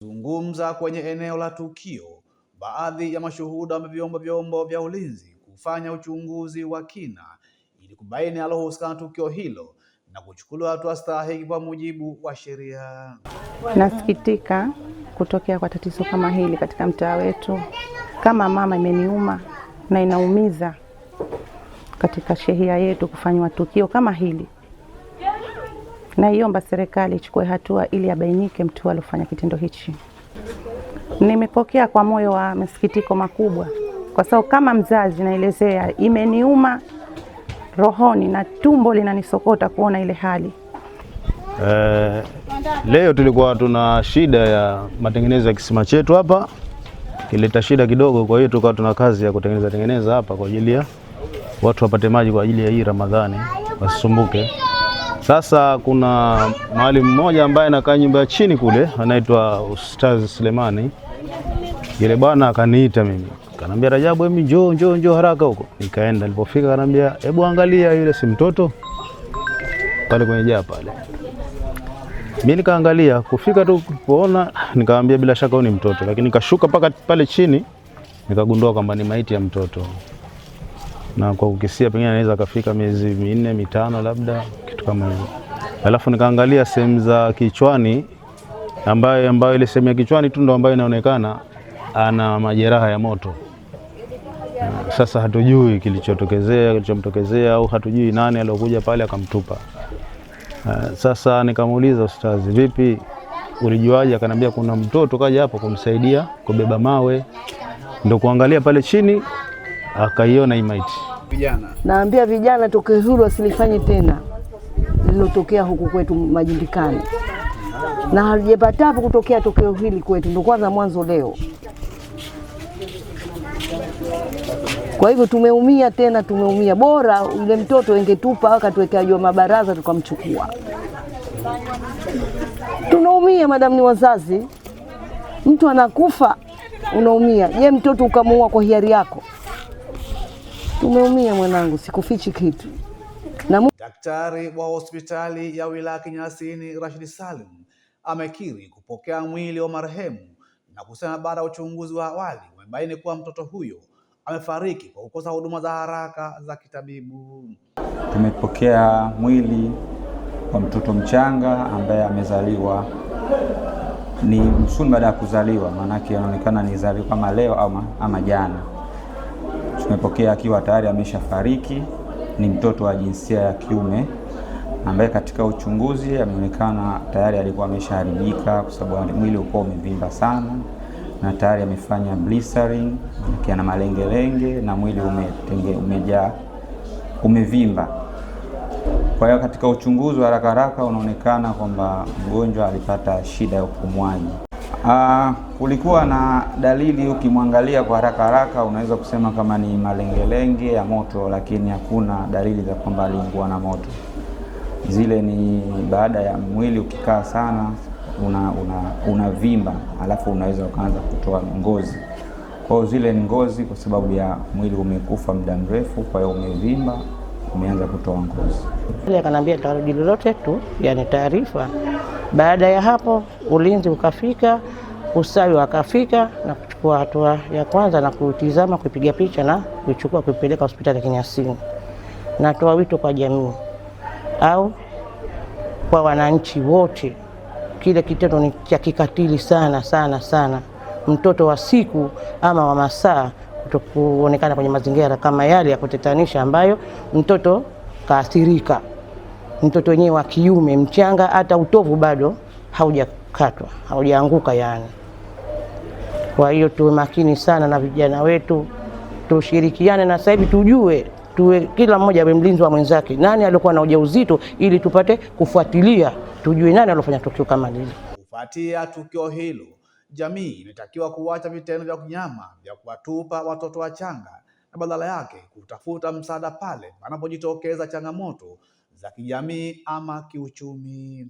Zungumza kwenye eneo la tukio, baadhi ya mashuhuda wameviomba vyombo vya ulinzi kufanya uchunguzi wa kina ili kubaini alohusika na tukio hilo na kuchukuliwa hatua stahiki kwa mujibu wa sheria. Nasikitika kutokea kwa tatizo kama hili katika mtaa wetu. Kama mama, imeniuma na inaumiza katika shehia yetu kufanywa tukio kama hili. Naiomba serikali ichukue hatua ili abainike mtu aliyofanya kitendo hichi. Nimepokea kwa moyo wa masikitiko makubwa, kwa sababu kama mzazi naelezea, imeniuma rohoni na tumbo linanisokota kuona ile hali. Leo tulikuwa tuna shida ya matengenezo ya kisima chetu hapa, kileta shida kidogo, kwa hiyo tukawa tuna kazi ya kutengeneza hapa kwa ajili ya watu wapate maji kwa ajili ya hii Ramadhani wasisumbuke. Sasa kuna mahali mmoja ambaye anakaa nyumba ya chini kule, anaitwa Ustaz Sulemani. Yule bwana akaniita mimi, kanambia, Rajabu, hebu njoo haraka huko. Nikaenda, nilipofika kanambia, hebu angalia yule si mtoto pale kwenye jaa pale. Mimi nikaangalia, kufika tu kuona, nikamwambia bila shaka huyu ni mtoto, lakini nikashuka paka pale chini nikagundua kwamba ni maiti ya mtoto. Na kwa kukisia pengine anaweza kafika miezi 4 5 labda, kitu kama hivyo. Alafu nikaangalia sehemu za kichwani, ambayo ile sehemu ya kichwani tu ndo ambayo inaonekana ana majeraha ya moto. Sasa hatujui kilichomtokezea au hatujui nani aliyokuja pale akamtupa. Sasa nikamuuliza, Ustazi, vipi ulijuaje? Akanambia kuna mtoto kaja hapo kumsaidia kubeba mawe, ndio kuangalia pale chini akaiona hii maiti. Naambia vijana tokeo hilo wasilifanye tena, lililotokea huku kwetu Majindikani, na halijapatapo kutokea tokeo hili kwetu, ndio kwanza mwanzo leo. Kwa hivyo tumeumia, bora yule mtoto ingetupa akatuwekea juu mabaraza tukamchukua. Tunaumia madam, ni wazazi, mtu anakufa unaumia. Je, mtoto ukamuua kwa hiari yako? Tumeumia mwanangu, sikufichi kitu. Daktari wa hospitali ya wilaya Kinyasini Rashid Salim amekiri kupokea mwili wa marehemu na kusema baada ya uchunguzi wa awali wamebaini kuwa mtoto huyo amefariki kwa kukosa huduma za haraka za kitabibu. Tumepokea mwili wa mtoto mchanga ambaye amezaliwa ni msuni baada ya kuzaliwa, maanake inaonekana ni zaliwa kama leo ama jana. Tumepokea akiwa tayari ameshafariki. Ni mtoto wa jinsia ya kiume ambaye katika uchunguzi ameonekana tayari alikuwa ameshaharibika kwa sababu mwili ulikuwa umevimba sana na tayari amefanya blistering, akiana malengelenge na mwili umevimba. Kwa hiyo katika uchunguzi wa haraka unaonekana kwamba mgonjwa alipata shida ya upumuaji. Kulikuwa na dalili, ukimwangalia kwa haraka unaweza kusema kama ni malengelenge ya moto, lakini hakuna dalili za kwamba aliungua na moto. Zile ni baada ya mwili ukikaa sana unavimba, alafu unaweza ukaanza kutoa ngozi. Kwa hiyo zile ni ngozi kwa sababu ya mwili umekufa muda mrefu, kwa hiyo umevimba, umeanza kutoa ngozi. Ile akanambia tarudi lolote tu, yani taarifa. Baada ya hapo ulinzi ukafika, usawi wakafika na kuchukua hatua ya kwanza na kutizama, kupiga picha na kuchukua kupeleka hospitali ya Kinyasini. Natoa wito kwa jamii au kwa wananchi wote, kile kitendo ni cha kikatili sana. Mtoto wa siku ama wa masaa kutokuonekana kwenye mazingira kama yale ya kutetanisha, ambayo mtoto kaathirika. Mtoto wenyewe wa kiume mchanga, hata utovu bado haujakatwa, haujaanguka yani. Kwa hiyo tuwe makini sana na vijana wetu, tushirikiane na sasa hivi tuwe kila mmoja awe mlinzi wa mwenzake. Nani alikuwa na ujauzito, ili tupate kufuatilia, tujue nani alofanya tukio kama hili. Kufuatia tukio hilo, jamii inatakiwa kuacha vitendo vya kinyama vya kuwatupa watoto wachanga na badala yake kutafuta msaada pale panapojitokeza changamoto za kijamii ama kiuchumi.